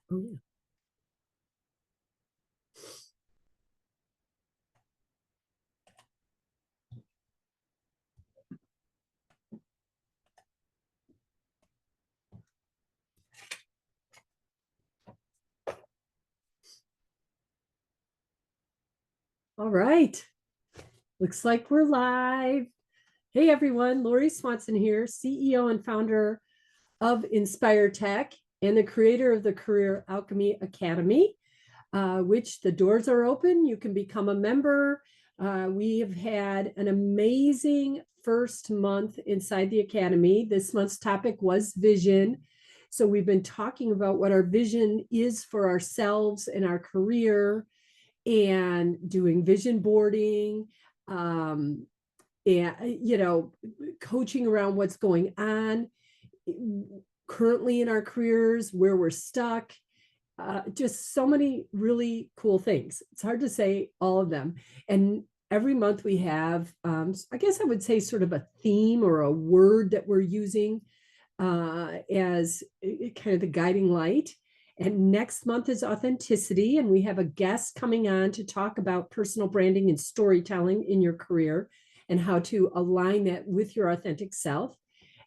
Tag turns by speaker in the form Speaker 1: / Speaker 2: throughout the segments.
Speaker 1: Oh, yeah. All right. Looks like we're live. Hey, everyone. Lori Swanson here, CEO and founder of Inspire Tech and the creator of the Career Alchemy Academy, which the doors are open. You can become a member. We have had an amazing first month inside the Academy. This month's topic was vision. So we've been talking about what our vision is for ourselves and our career and doing vision boarding, um, and coaching around what's going on currently in our careers, where we're stuck. Just so many really cool things. It's hard to say all of them. And every month we have, I guess I would say, sort of a theme or a word that we're using as kind of the guiding light. And next month is authenticity. And we have a guest coming on to talk about personal branding and storytelling in your career and how to align that with your authentic self.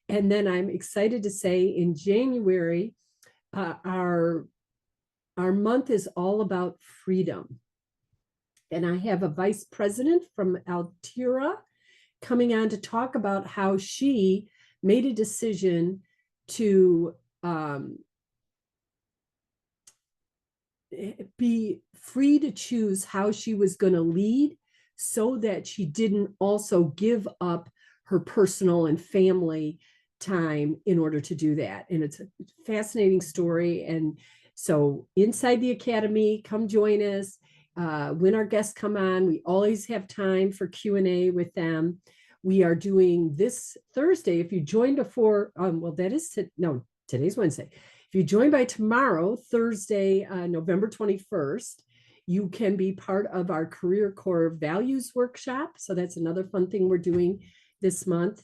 Speaker 1: And then I'm excited to say in January, our month is all about freedom. And I have a vice president from Altira coming on to talk about how she made a decision to be free to choose how she was going to lead so that she didn't also give up her personal and family time in order to do that. And it's a fascinating story. And so inside the Academy, come join us. When our guests come on, we always have time for Q&A with them. We are doing this Thursday. If you joined before, well, that is, no, today's Wednesday. If you join by tomorrow, Thursday, November 21st, you can be part of our Career Core Values Workshop. So that's another fun thing we're doing this month.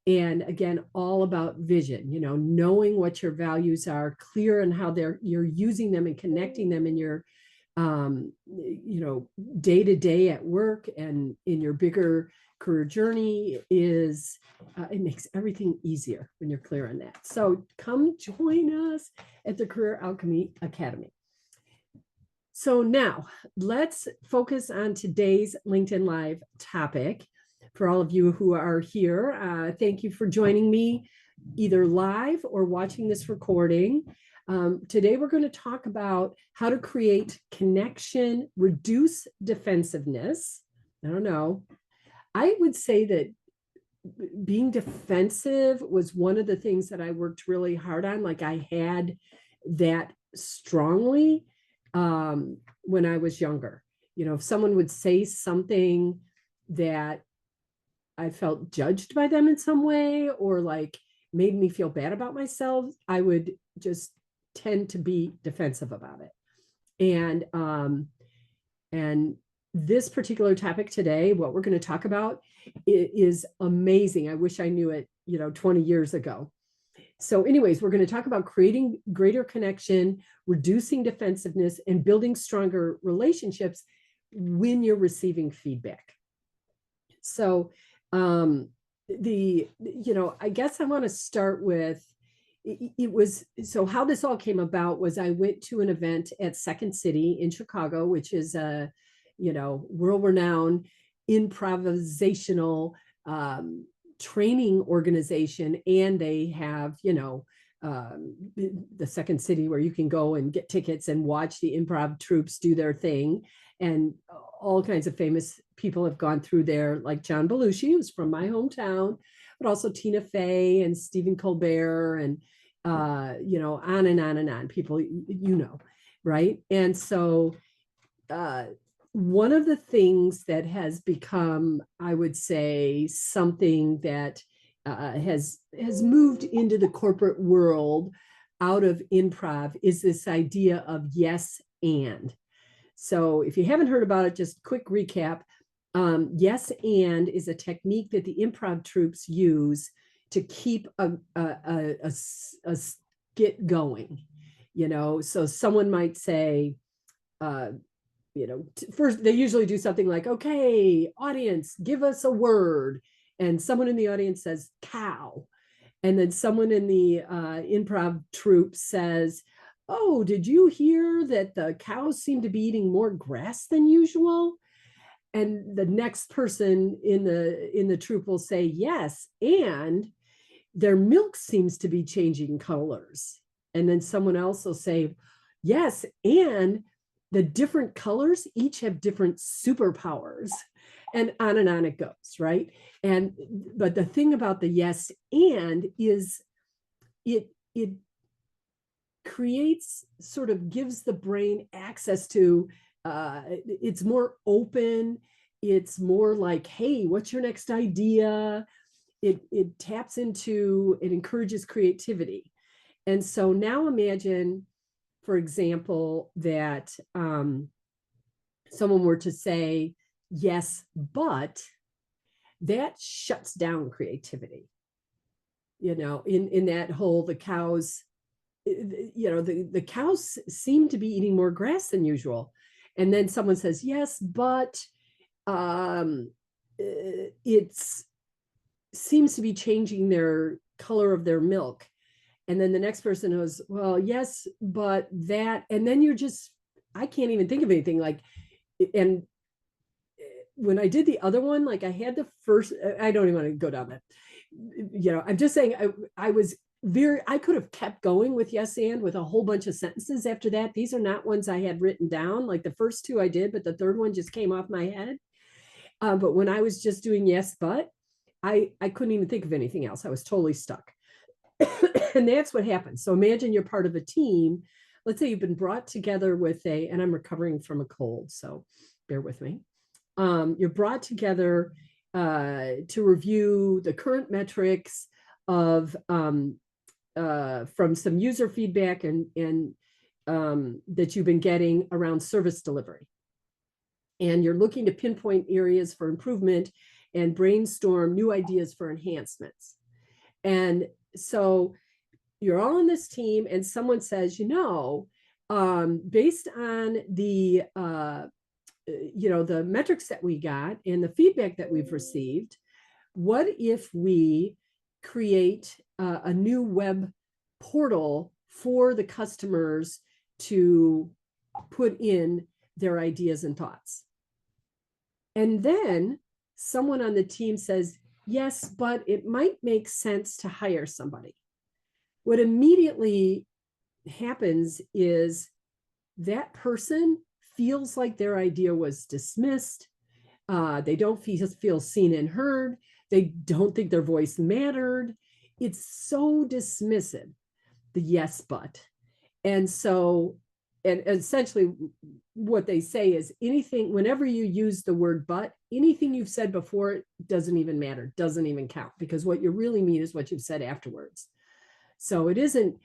Speaker 1: And again, all about vision, knowing what your values are, clear on how you're using them and connecting them in your day to day at work and in your bigger career journey is it makes everything easier when you're clear on that. So come join us at the Career Alchemy Academy. So now let's focus on today's LinkedIn Live topic. For all of you who are here, thank you for joining me either live or watching this recording. Today, we're going to talk about how to create connection, reduce defensiveness. I don't know. I would say that being defensive was one of the things that I worked really hard on. Like I had that strongly when I was younger. If someone would say something that I felt judged by them in some way or like made me feel bad about myself, I would just tend to be defensive about it. And this particular topic today, what we're going to talk about, is amazing. I wish I knew it, 20 years ago. So anyways, we're going to talk about creating greater connection, reducing defensiveness, and building stronger relationships when you're receiving feedback. So I guess I want to start with, it was, so how this all came about was I went to an event at Second City in Chicago, which is a, world-renowned improvisational training organization. And they have, the Second City where you can go and get tickets and watch the improv troops do their thing. And all kinds of famous people have gone through there, like John Belushi, who's from my hometown, but also Tina Fey and Stephen Colbert and, on and on and on. People, right? And so one of the things that has become, I would say, something that has moved into the corporate world out of improv is this idea of yes and. So if you haven't heard about it, just quick recap. Yes and is a technique that the improv troops use to keep a skit going. So someone might say, first they usually do something like, okay, audience, give us a word. And someone in the audience says cow. And then someone in the improv troupe says, oh, did you hear that the cows seem to be eating more grass than usual? And the next person in the troupe will say, yes, and their milk seems to be changing colors. And then someone else will say, yes, and the different colors each have different superpowers. And on it goes, right? But the thing about the yes and is it creates, sort of gives the brain access to, it's more open. It's more like, hey, what's your next idea? It taps into, it encourages creativity. And so now imagine, for example, that someone were to say, yes, but that shuts down creativity. In that whole, the cows, the cows seem to be eating more grass than usual. And then someone says, yes, but it's seems to be changing their color of their milk. And then the next person goes, well, yes, but that, and then I can't even think of anything like, and when I did the other one, like I had the first, I don't even want to go down that, I'm just saying I could have kept going with yes and with a whole bunch of sentences after that. These are not ones I had written down. Like the first two I did, but the third one just came off my head. But when I was just doing yes, but I couldn't even think of anything else. I was totally stuck. And that's what happens. So imagine you're part of a team. Let's say you've been brought together with and I'm recovering from a cold, so bear with me. You're brought together to review the current metrics of from some user feedback and that you've been getting around service delivery. And you're looking to pinpoint areas for improvement and brainstorm new ideas for enhancements. And so you're all on this team and someone says, based on the the metrics that we got and the feedback that we've received, what if we create a new web portal for the customers to put in their ideas and thoughts? And then someone on the team says, yes, but it might make sense to hire somebody. What immediately happens is that person feels like their idea was dismissed. They don't feel seen and heard. They don't think their voice mattered. It's so dismissive, the yes, but. And so, and essentially what they say is anything, whenever you use the word but, anything you've said before it doesn't even matter, doesn't even count, because what you really mean is what you've said afterwards. So it isn't,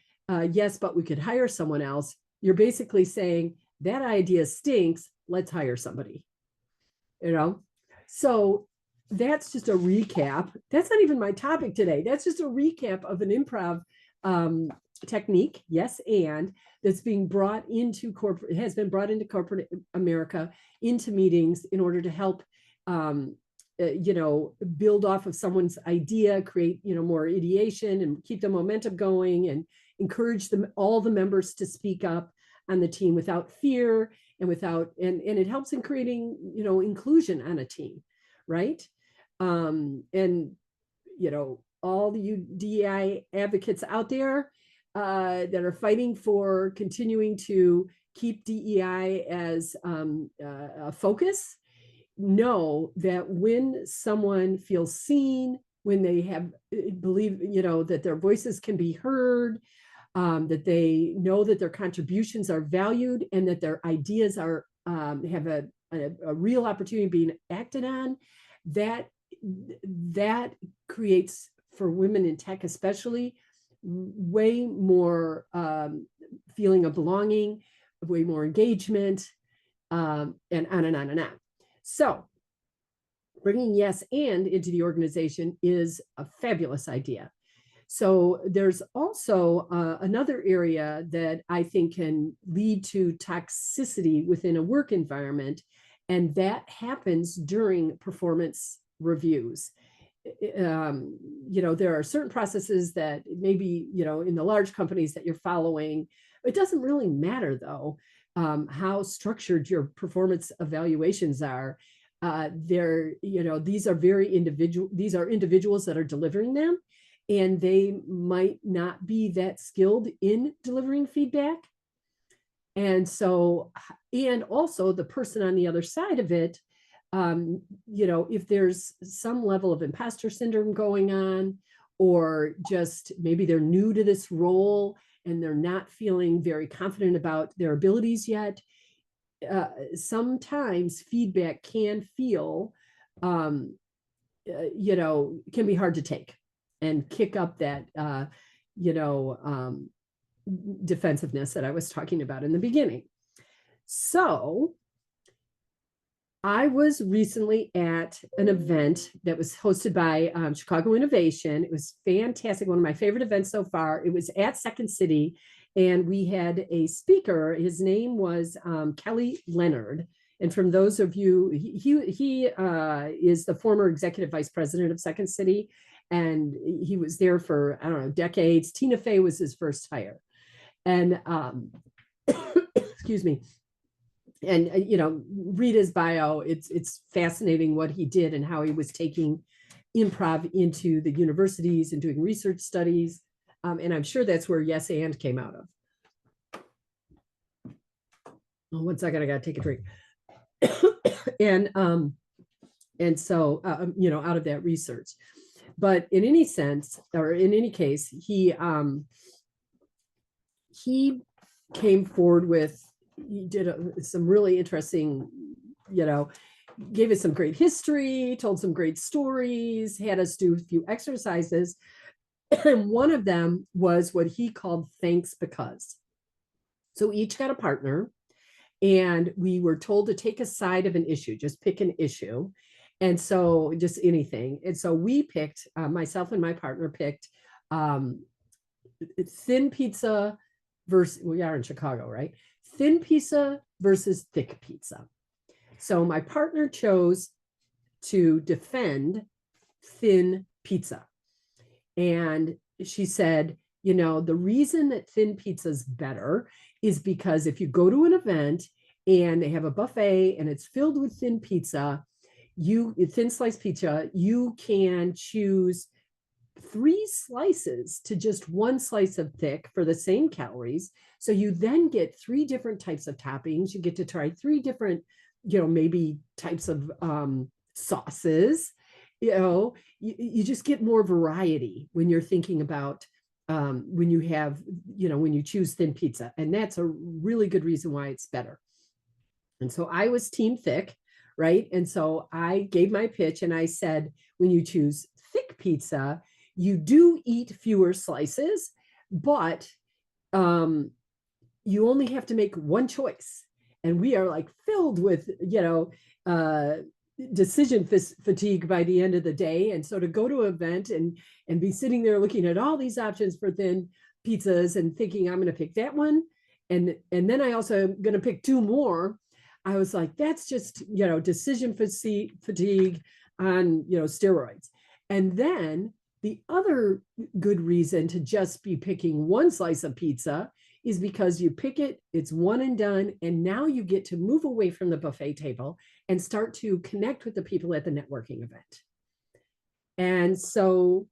Speaker 1: yes, but we could hire someone else. You're basically saying that idea stinks, let's hire somebody, So that's just a recap. That's not even my topic today. That's just a recap of an improv technique, yes, and that's being brought into corporate, has been brought into corporate America, into meetings in order to help build off of someone's idea, create more ideation and keep the momentum going, and encourage all the members to speak up on the team without fear and it helps in creating inclusion on a team, right? And all the DEI advocates out there that are fighting for continuing to keep DEI as a focus, know that when someone feels seen, when they believe that their voices can be heard, that they know that their contributions are valued and that their ideas are have a real opportunity being acted on, that creates, for women in tech especially, way more feeling of belonging, way more engagement, and on and on and on. So bringing yes and into the organization is a fabulous idea. So there's also another area that I think can lead to toxicity within a work environment, and that happens during performance reviews. There are certain processes that maybe, in the large companies that you're following. It doesn't really matter though, how structured your performance evaluations are. These are these are individuals that are delivering them, and they might not be that skilled in delivering feedback. And so, and also the person on the other side of it, if there's some level of imposter syndrome going on, or just maybe they're new to this role and they're not feeling very confident about their abilities yet, sometimes feedback can feel, can be hard to take and kick up that, defensiveness that I was talking about in the beginning. So I was recently at an event that was hosted by Chicago Innovation. It was fantastic, one of my favorite events so far. It was at Second City, and we had a speaker. His name was Kelly Leonard. And from those of you, he is the former executive vice president of Second City, and he was there for, I don't know, decades. Tina Fey was his first hire. And excuse me. And read his bio. It's fascinating what he did and how he was taking improv into the universities and doing research studies. And I'm sure that's where Yes And came out of. Oh, 1 second, I gotta take a drink. and so out of that research. But in any sense, or in any case, he came forward with, he did some really interesting, gave us some great history, told some great stories, had us do a few exercises. And one of them was what he called Thanks Because. So each got a partner, and we were told to take a side of an issue, just pick an issue. And so just anything. And so we picked, myself and my partner picked thin pizza versus, we are in Chicago, right? Thin pizza versus thick pizza. So my partner chose to defend thin pizza. And she said, the reason that thin pizza is better is because if you go to an event and they have a buffet and it's filled with thin pizza, thin sliced pizza, you can choose 3 slices to just 1 slice of thick for the same calories. So you then get 3 different types of toppings. You get to try 3 different, maybe types of sauces. You just get more variety when you're thinking about when you have, when you choose thin pizza. And that's a really good reason why it's better. And so I was team thick, right? And so I gave my pitch and I said, when you choose thick pizza, you do eat fewer slices, but you only have to make one choice. And we are like filled with, decision fatigue by the end of the day. And so to go to an event and be sitting there looking at all these options for thin pizzas and thinking, I'm going to pick that one. And then I also am going to pick 2 more. I was like, that's just, decision fatigue on, steroids. And then the other good reason to just be picking 1 slice of pizza is because you pick it, it's one and done, and now you get to move away from the buffet table and start to connect with the people at the networking event. And so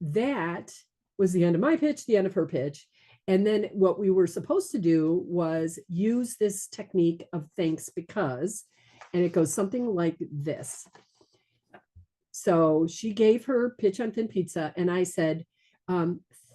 Speaker 1: that was the end of my pitch, the end of her pitch. And then what we were supposed to do was use this technique of Thanks Because, and it goes something like this. So she gave her pitch on thin pizza, and I said,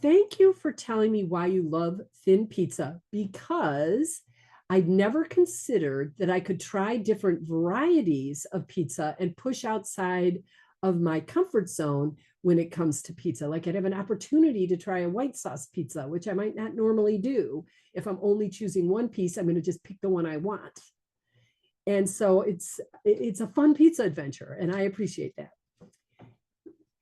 Speaker 1: thank you for telling me why you love thin pizza, because I'd never considered that I could try different varieties of pizza and push outside of my comfort zone when it comes to pizza. Like I'd have an opportunity to try a white sauce pizza, which I might not normally do. If I'm only choosing one piece, I'm going to just pick the one I want. And so it's a fun pizza adventure, and I appreciate that.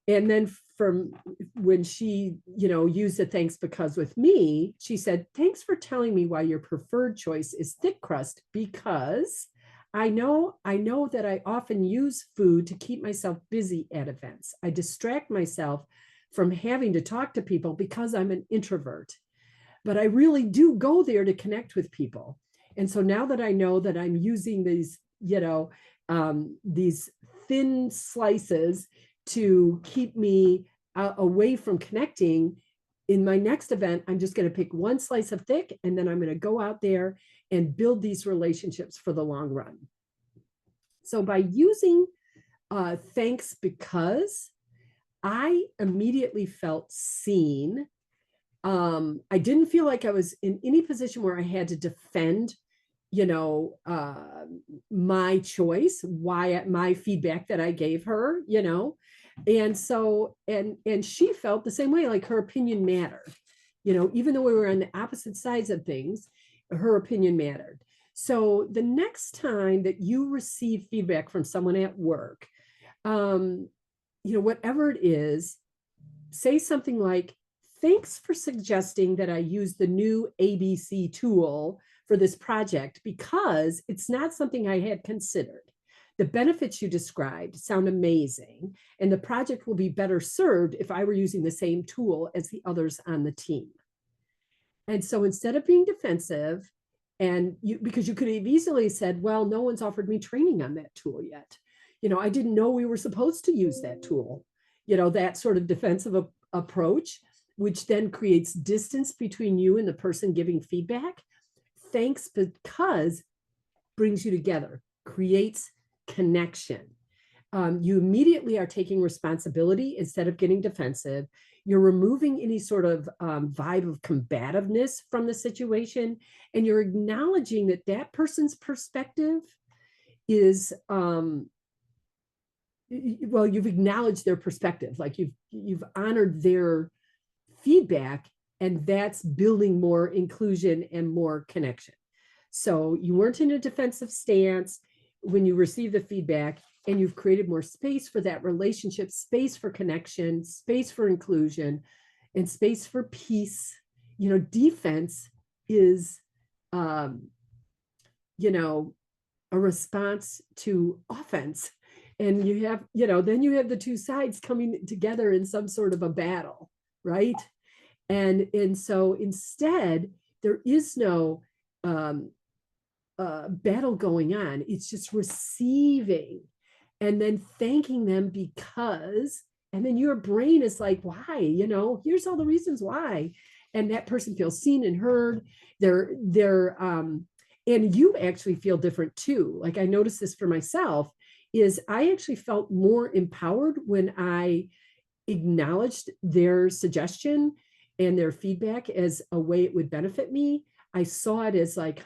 Speaker 1: And then from when she, used a thanks because with me, she said, thanks for telling me why your preferred choice is thick crust, because I know that I often use food to keep myself busy at events. I distract myself from having to talk to people because I'm an introvert, but I really do go there to connect with people. And so now that I know that I'm using these thin slices to keep me away from connecting, in my next event, I'm just going to pick one slice of thick, and then I'm going to go out there and build these relationships for the long run. So by using thanks because, I immediately felt seen. I didn't feel like I was in any position where I had to defend, my choice, why my feedback that I gave her, and so, and she felt the same way, like her opinion mattered, even though we were on the opposite sides of things, her opinion mattered. So the next time that you receive feedback from someone at work, whatever it is, say something like, thanks for suggesting that I use the new ABC tool for this project, because it's not something I had considered. The benefits you described sound amazing, and the project will be better served if I were using the same tool as the others on the team. And so instead of being defensive, because you could have easily said, well, no one's offered me training on that tool yet. I didn't know we were supposed to use that tool. That sort of defensive approach, which then creates distance between you and the person giving feedback. Thanks because brings you together, creates connection. You immediately are taking responsibility instead of getting defensive. You're removing any sort of vibe of combativeness from the situation, and you're acknowledging that that person's perspective is, well, you've acknowledged their perspective, like you've honored their feedback, and that's building more inclusion and more connection. So you weren't in a defensive stance when you receive the feedback, and you've created more space for that relationship, space for connection, space for inclusion, and space for peace. Defense is, a response to offense. And you have, then you have the two sides coming together in some sort of a battle, right? And so instead, there is no battle going on. It's just receiving and then thanking them because, and then your brain is like, why? Here's all the reasons why. And that person feels seen and heard. And you actually feel different too. Like I noticed this for myself, is I actually felt more empowered when I acknowledged their suggestion and their feedback as a way it would benefit me. I saw it as like,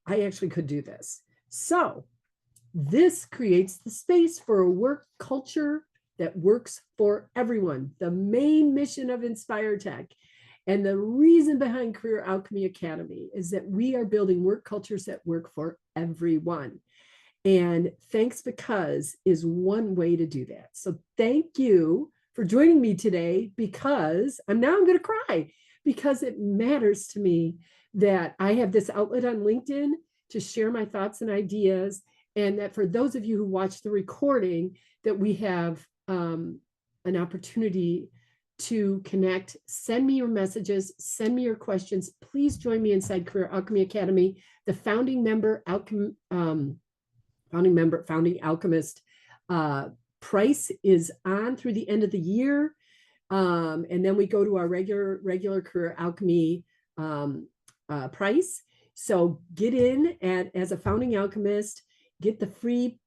Speaker 1: I actually could do this. So this creates the space for a work culture that works for everyone. The main mission of InspireTech and the reason behind Career Alchemy Academy is that we are building work cultures that work for everyone. And thanks because is one way to do that. So thank you for joining me today, because I'm going to cry, because it matters to me that I have this outlet on LinkedIn to share my thoughts and ideas. And that for those of you who watch the recording, that we have an opportunity to connect. Send me your messages, send me your questions. Please join me inside Career Alchemy Academy. The founding alchemist price is on through the end of the year. And then we go to our regular Career Alchemy price. So get in as a founding alchemist, get the free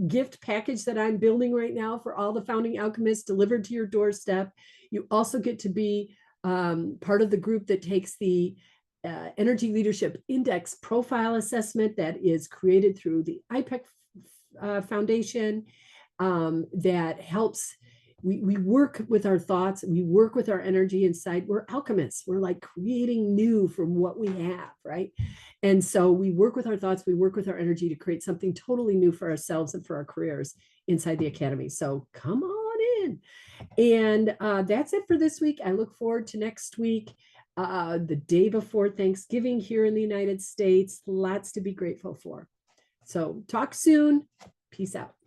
Speaker 1: gift package that I'm building right now for all the founding alchemists delivered to your doorstep. You also get to be part of the group that takes the Energy Leadership Index profile assessment that is created through the IPEC Foundation, that helps. We work with our thoughts, we work with our energy inside. We're alchemists. We're like creating new from what we have, right? And so we work with our thoughts, we work with our energy to create something totally new for ourselves and for our careers inside the Academy. So come on in. And that's it for this week. I look forward to next week, the day before Thanksgiving here in the United States. Lots to be grateful for. So talk soon. Peace out.